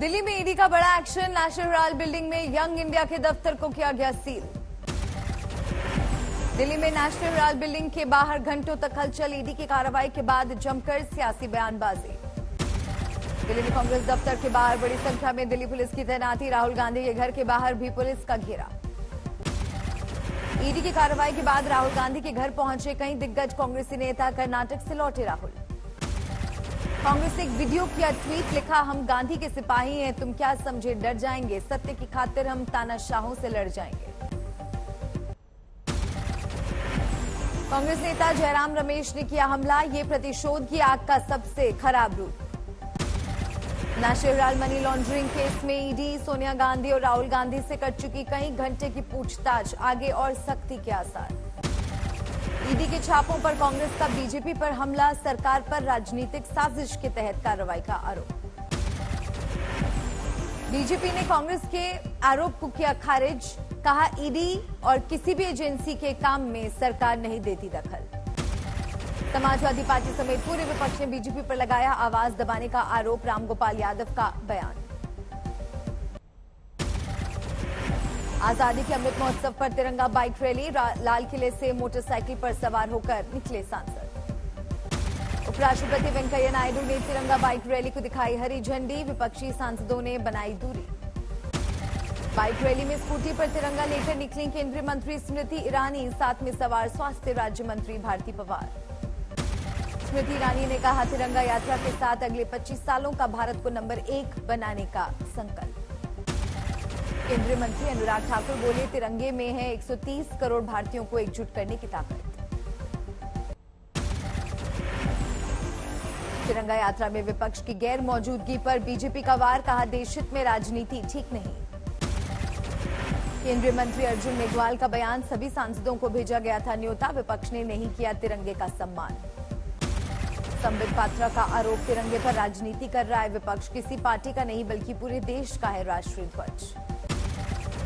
दिल्ली में ईडी का बड़ा एक्शन। नेशनल हेराल्ड बिल्डिंग में यंग इंडिया के दफ्तर को किया गया सील। दिल्ली में नेशनल हेराल्ड बिल्डिंग के बाहर घंटों तक हलचल। ईडी की कार्रवाई के बाद जमकर सियासी बयानबाजी। दिल्ली में कांग्रेस दफ्तर के बाहर बड़ी संख्या में दिल्ली पुलिस की तैनाती। राहुल गांधी के घर के बाहर भी पुलिस का घेरा। ईडी की कार्रवाई के बाद राहुल गांधी के घर पहुंचे कई दिग्गज कांग्रेसी नेता। कर्नाटक से लौटे राहुल। कांग्रेस ने एक वीडियो किया ट्वीट, लिखा, हम गांधी के सिपाही हैं, तुम क्या समझे डर जाएंगे, सत्य की खातिर हम तानाशाहों से लड़ जाएंगे। कांग्रेस नेता जयराम रमेश ने किया हमला, ये प्रतिशोध की आग का सबसे खराब रूप। National Herald money laundering case में ईडी सोनिया गांधी और राहुल गांधी से कर चुकी कई घंटे की पूछताछ, आगे और सख्ती के आसार। ईडी के छापों पर कांग्रेस का बीजेपी पर हमला, सरकार पर राजनीतिक साजिश के तहत कार्रवाई का आरोप। बीजेपी ने कांग्रेस के आरोप को किया खारिज, कहा ईडी और किसी भी एजेंसी के काम में सरकार नहीं देती दखल। समाजवादी पार्टी समेत पूरे विपक्ष ने बीजेपी पर लगाया आवाज दबाने का आरोप। रामगोपाल यादव का बयान। आजादी के अमृत महोत्सव पर तिरंगा बाइक रैली। लाल किले से मोटरसाइकिल पर सवार होकर निकले सांसद। उपराष्ट्रपति वेंकैया नायडू ने तिरंगा बाइक रैली को दिखाई हरी झंडी। विपक्षी सांसदों ने बनाई दूरी। बाइक रैली में स्कूटी पर तिरंगा लेकर निकली केंद्रीय मंत्री स्मृति ईरानी, साथ में सवार स्वास्थ्य राज्य मंत्री भारती पवार। स्मृति ईरानी ने कहा, तिरंगा यात्रा के साथ अगले 25 सालों का भारत को नंबर 1 बनाने का संकल्प। केंद्रीय मंत्री अनुराग ठाकुर बोले, तिरंगे में है 130 करोड़ भारतीयों को एकजुट करने की ताकत। तिरंगा यात्रा में विपक्ष की गैर मौजूदगी पर बीजेपी का वार, कहा देश हित में राजनीति ठीक नहीं। केंद्रीय मंत्री अर्जुन मेघवाल का बयान, सभी सांसदों को भेजा गया था न्योता, विपक्ष ने नहीं किया तिरंगे का सम्मान। संबित पात्रा का आरोप, तिरंगे पर राजनीति कर रहा है विपक्ष, किसी पार्टी का नहीं बल्कि पूरे देश का है राष्ट्रीय ध्वज।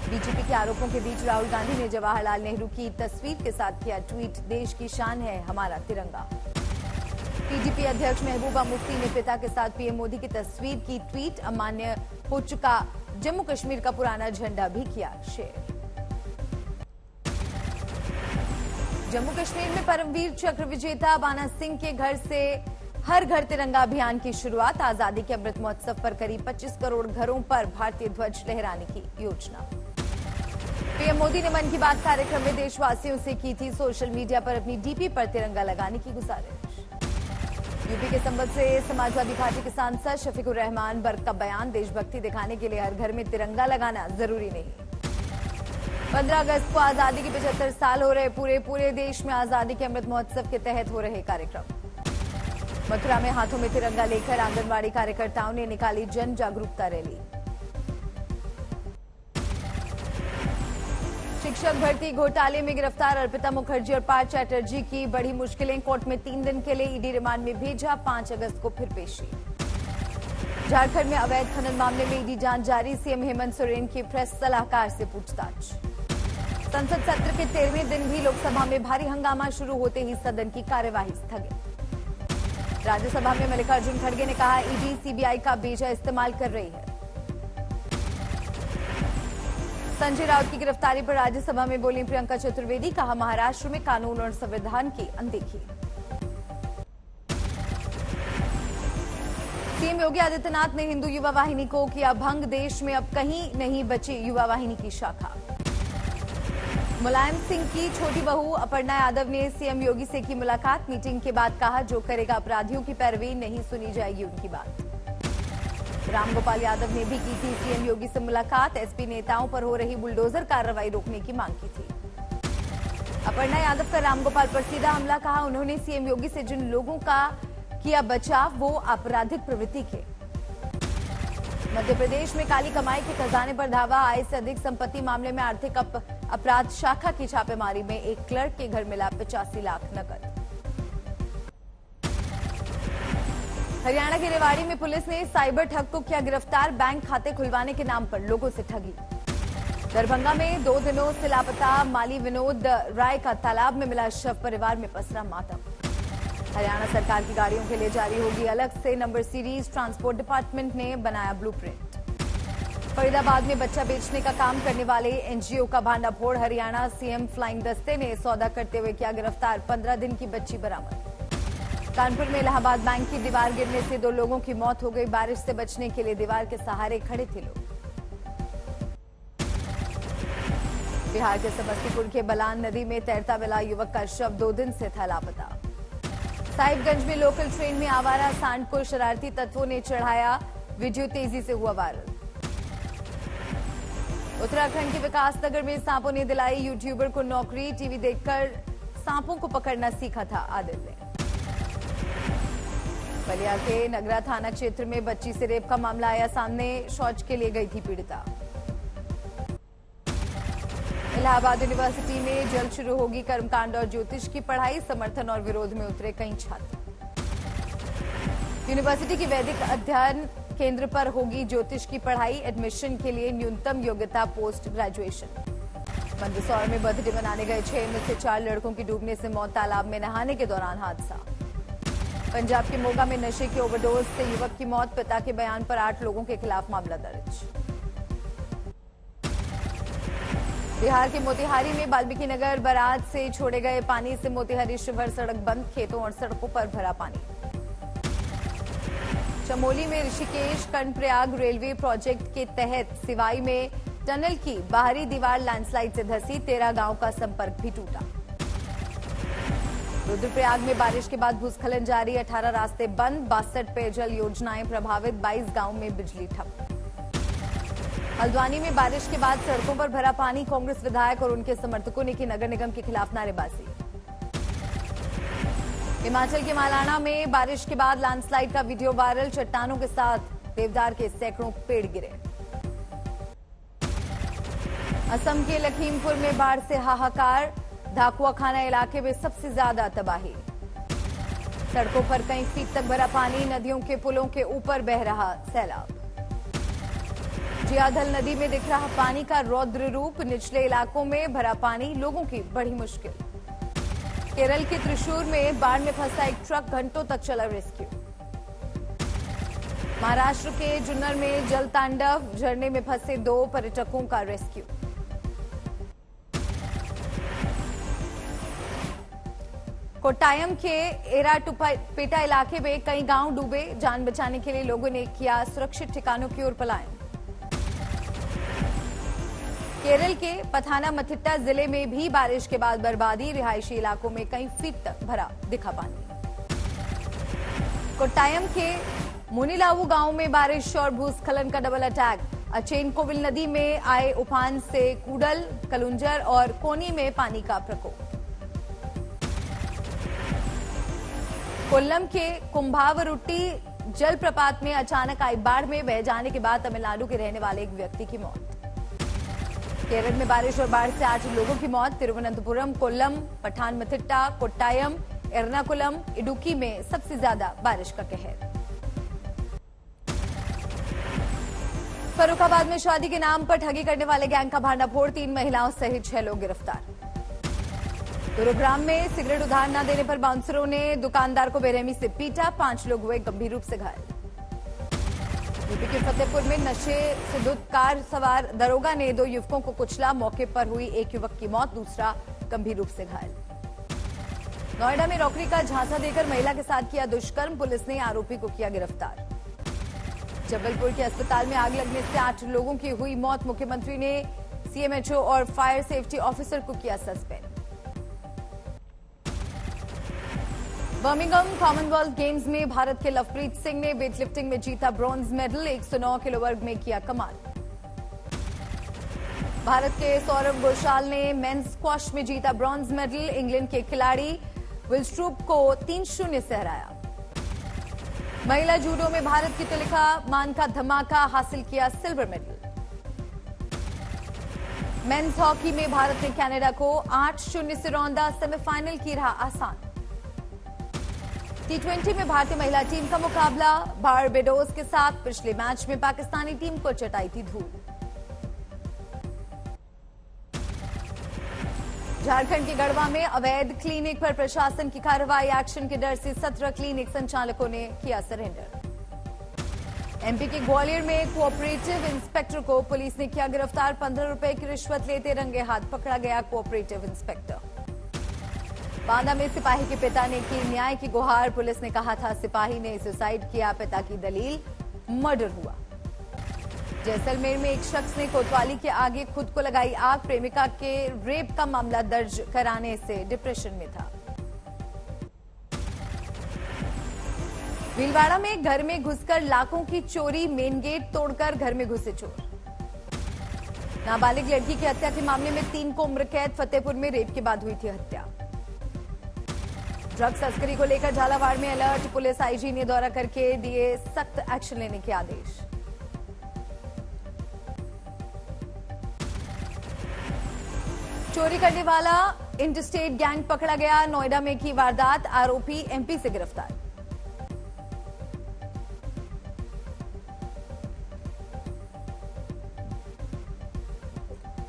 बीजेपी के आरोपों के बीच राहुल गांधी ने जवाहरलाल नेहरू की तस्वीर के साथ किया ट्वीट, देश की शान है हमारा तिरंगा। पीडीपी अध्यक्ष महबूबा मुफ्ती ने पिता के साथ पीएम मोदी की तस्वीर की ट्वीट, अमान्य हो चुका जम्मू कश्मीर का पुराना झंडा भी किया शेयर। जम्मू कश्मीर में परमवीर चक्र विजेता बाना सिंह के घर से हर घर तिरंगा अभियान की शुरुआत। आजादी के अमृत महोत्सव पर करीब 25 करोड़ घरों पर भारतीय ध्वज लहराने की योजना। पीएम मोदी ने मन की बात कार्यक्रम में देशवासियों से की थी सोशल मीडिया पर अपनी डीपी पर तिरंगा लगाने की गुजारिश। यूपी के संबल से समाजवादी पार्टी के सांसद शफीकुर रहमान बर्क का बयान, देशभक्ति दिखाने के लिए हर घर में तिरंगा लगाना जरूरी नहीं। 15 अगस्त को आजादी के 75 साल हो रहे, पूरे देश में आजादी के अमृत महोत्सव के तहत हो रहे कार्यक्रम। मथुरा में हाथों में तिरंगा लेकर आंगनबाड़ी कार्यकर्ताओं ने निकाली जन जागरूकता रैली। शिक्षक भर्ती घोटाले में गिरफ्तार अर्पिता मुखर्जी और पार्थ चैटर्जी की बड़ी मुश्किलें, कोर्ट में 3 दिन के लिए ईडी रिमांड में भेजा, 5 अगस्त को फिर पेशी। झारखंड में अवैध खनन मामले में ईडी जांच जारी, सीएम हेमंत सोरेन की प्रेस सलाहकार से पूछताछ। संसद सत्र के 13वें दिन भी लोकसभा में भारी हंगामा, शुरू होते ही सदन की कार्यवाही स्थगित। राज्यसभा में मल्लिकार्जुन खड़गे ने कहा, ईडी सीबीआई का बेजा इस्तेमाल कर रही है। संजय राउत की गिरफ्तारी पर राज्यसभा में बोली प्रियंका चतुर्वेदी, कहा महाराष्ट्र में कानून और संविधान की अनदेखी। सीएम योगी आदित्यनाथ ने हिंदू युवा वाहिनी को किया भंग, देश में अब कहीं नहीं बची युवा वाहिनी की शाखा। मुलायम सिंह की छोटी बहू अपर्णा यादव ने सीएम योगी से की मुलाकात, मीटिंग के बाद कहा, जो करेगा अपराधियों की पैरवी नहीं सुनी जाएगी उनकी बात। रामगोपाल यादव ने भी की थी सीएम योगी से मुलाकात, एसपी नेताओं पर हो रही बुलडोजर कार्रवाई रोकने की मांग की थी। अपर्णा यादव का रामगोपाल पर सीधा हमला, कहा उन्होंने सीएम योगी से जिन लोगों का किया बचाव वो आपराधिक प्रवृत्ति के। मध्य प्रदेश में काली कमाई के खजाने पर धावा, आय से अधिक संपत्ति मामले में आर्थिक अपराध शाखा की छापेमारी में एक क्लर्क के घर मिला 85 लाख नकद। हरियाणा के रेवाड़ी में पुलिस ने साइबर ठग को किया गिरफ्तार, बैंक खाते खुलवाने के नाम पर लोगों से ठगी। दरभंगा में 2 दिनों से लापता माली विनोद राय का तालाब में मिला शव, परिवार में पसरा मातम। हरियाणा सरकार की गाड़ियों के लिए जारी होगी अलग से नंबर सीरीज, ट्रांसपोर्ट डिपार्टमेंट ने बनाया ब्लूप्रिंट। फरीदाबाद में बच्चा बेचने का काम करने वाले एनजीओ का भांडाफोड़। हरियाणा सीएम फ्लाइंग दस्ते ने सौदा करते हुए किया गिरफ्तार। 15 दिन की बच्ची बरामद। कानपुर में इलाहाबाद बैंक की दीवार गिरने से 2 लोगों की मौत हो गई। बारिश से बचने के लिए दीवार के सहारे खड़े थे लोग। बिहार के समस्तीपुर के बलान नदी में तैरता मिला युवक का शव 2 दिन से था लापता। साहिबगंज में लोकल ट्रेन में आवारा सांड को शरारती तत्वों ने चढ़ाया। वीडियो तेजी से हुआ वायरल। उत्तराखंड के विकासनगर में सांपों ने दिलाई यूट्यूबर को नौकरी। टीवी देखकर सांपों को पकड़ना सीखा था आदिल ने। बलिया के नगरा थाना क्षेत्र में बच्ची से रेप का मामला आया सामने। शौच के लिए गई थी पीड़िता। इलाहाबाद यूनिवर्सिटी में जल्द शुरू होगी कर्मकांड और ज्योतिष की पढ़ाई। समर्थन और विरोध में उतरे कई छात्र। यूनिवर्सिटी की वैदिक अध्ययन केंद्र पर होगी ज्योतिष की पढ़ाई। एडमिशन के लिए न्यूनतम योग्यता पोस्ट ग्रेजुएशन। मंदसौर में बर्थडे मनाने गए 6 में से 4 लड़कों की डूबने से मौत। तालाब में नहाने के दौरान हादसा। पंजाब के मोगा में नशे के ओवरडोज से युवक की मौत। पिता के बयान पर 8 लोगों के खिलाफ मामला दर्ज। बिहार के मोतिहारी में वाल्मीकि नगर बराज से छोड़े गए पानी से मोतिहारी शिवहर सड़क बंद। खेतों और सड़कों पर भरा पानी। चमोली में ऋषिकेश कर्णप्रयाग रेलवे प्रोजेक्ट के तहत सिवाई में टनल की बाहरी दीवार लैंडस्लाइड से धंसी। 13 गांव का संपर्क भी टूटा। रुद्रप्रयाग में बारिश के बाद भूस्खलन जारी। 18 रास्ते बंद। 62 पेयजल योजनाएं प्रभावित। 22 गांव में बिजली ठप। हल्द्वानी में बारिश के बाद सड़कों पर भरा पानी। कांग्रेस विधायक और उनके समर्थकों ने की नगर निगम के खिलाफ नारेबाजी। हिमाचल के मालाना में बारिश के बाद लैंडस्लाइड का वीडियो वायरल। चट्टानों के साथ देवदार के सैकड़ों पेड़ गिरे। असम के लखीमपुर में बाढ़ से हाहाकार। धाकुआखाना इलाके में सबसे ज्यादा तबाही। सड़कों पर कई फीट तक भरा पानी। नदियों के पुलों के ऊपर बह रहा सैलाब। जियाधल नदी में दिख रहा पानी का रौद्र रूप। निचले इलाकों में भरा पानी। लोगों की बड़ी मुश्किल। केरल के त्रिशूर में बाढ़ में फंसा एक ट्रक। घंटों तक चला रेस्क्यू। महाराष्ट्र के जुन्नर में जल तांडव। झरने में फंसे 2 पर्यटकों का रेस्क्यू। कोट्टायम के एराटुपेटा इलाके में कई गांव डूबे। जान बचाने के लिए लोगों ने किया सुरक्षित ठिकानों की ओर पलायन। केरल के पथानामथिट्टा जिले में भी बारिश के बाद बर्बादी। रिहायशी इलाकों में कई फीट तक भरा दिखा पानी। कोट्टायम के मुनीलावू गांव में बारिश और भूस्खलन का डबल अटैक। अचेन कोविल नदी में आए उफान से कूडल, कलुंजर और कोनी में पानी का प्रकोप। कोल्लम के कुंभावरुट्टी जलप्रपात में अचानक आई बाढ़ में बह जाने के बाद तमिलनाडु के रहने वाले एक व्यक्ति की मौत। केरल में बारिश और बाढ़ से 8 लोगों की मौत। तिरुवनंतपुरम, कोल्लम, पठानमथिट्टा, कोट्टायम, एर्नाकुलम, इडुक्की में सबसे ज्यादा बारिश का कहर। फर्रुखाबाद में शादी के नाम पर ठगी करने वाले गैंग का भांडाफोड़। 3 महिलाओं सहित 6 लोग गिरफ्तार। गुरुग्राम में सिगरेट उधार न देने पर बाउंसरों ने दुकानदार को बेरहमी से पीटा। 5 लोग हुए गंभीर रूप से घायल। यूपी के फतेहपुर में नशे से धुत कार सवार दरोगा ने 2 युवकों को कुचला। मौके पर हुई एक युवक की मौत, दूसरा गंभीर रूप से घायल। नोएडा में नौकरी का झांसा देकर महिला के साथ किया दुष्कर्म। पुलिस ने आरोपी को किया गिरफ्तार। जबलपुर के अस्पताल में आग लगने से 8 लोगों की हुई मौत। मुख्यमंत्री ने सीएमएचओ और फायर सेफ्टी ऑफिसर को किया सस्पेंड। बर्मिंघम कॉमनवेल्थ गेम्स में भारत के लवप्रीत सिंह ने वेटलिफ्टिंग में जीता ब्रॉन्ज मेडल। 109 किलो वर्ग में किया कमाल। भारत के सौरव घोषाल ने मेंस स्क्वॉश में जीता ब्रॉन्ज मेडल। इंग्लैंड के खिलाड़ी विलस्ट्रूप को 3-0 से हराया। महिला जूडो में भारत की तिलका मान का धमाका, हासिल किया सिल्वर मेडल। मेंस हॉकी में भारत ने कनाडा को 8-0 से रौंदा। सेमीफाइनल की रहा आसान। T20 में भारतीय महिला टीम का मुकाबला बारबेडोस के साथ। पिछले मैच में पाकिस्तानी टीम को चटाई थी धूल। झारखंड के गढ़वा में अवैध क्लिनिक पर प्रशासन की कार्रवाई। एक्शन के डर से 17 क्लिनिक संचालकों ने किया सरेंडर। एमपी के ग्वालियर में कोऑपरेटिव इंस्पेक्टर को पुलिस ने किया गिरफ्तार। 15 रुपए की रिश्वत लेते रंगे हाथ पकड़ा गया कोऑपरेटिव इंस्पेक्टर। बांदा में सिपाही के पिता ने की न्याय की गुहार। पुलिस ने कहा था सिपाही ने सुसाइड किया, पिता की दलील मर्डर हुआ। जैसलमेर में एक शख्स ने कोतवाली के आगे खुद को लगाई आग। प्रेमिका के रेप का मामला दर्ज कराने से डिप्रेशन में था। भीलवाड़ा में घर में घुसकर लाखों की चोरी, मेन गेट तोड़कर घर में घुसे चोर। नाबालिग लड़की की हत्या के मामले में 3 को उम्र कैद। फतेहपुर में रेप के बाद हुई थी हत्या। ड्रग्स तस्करी को लेकर झालावाड़ में अलर्ट। पुलिस आईजी ने दौरा करके दिए सख्त एक्शन लेने के आदेश। चोरी करने वाला इंटरस्टेट गैंग पकड़ा गया। नोएडा में की वारदात, आरोपी एमपी से गिरफ्तार।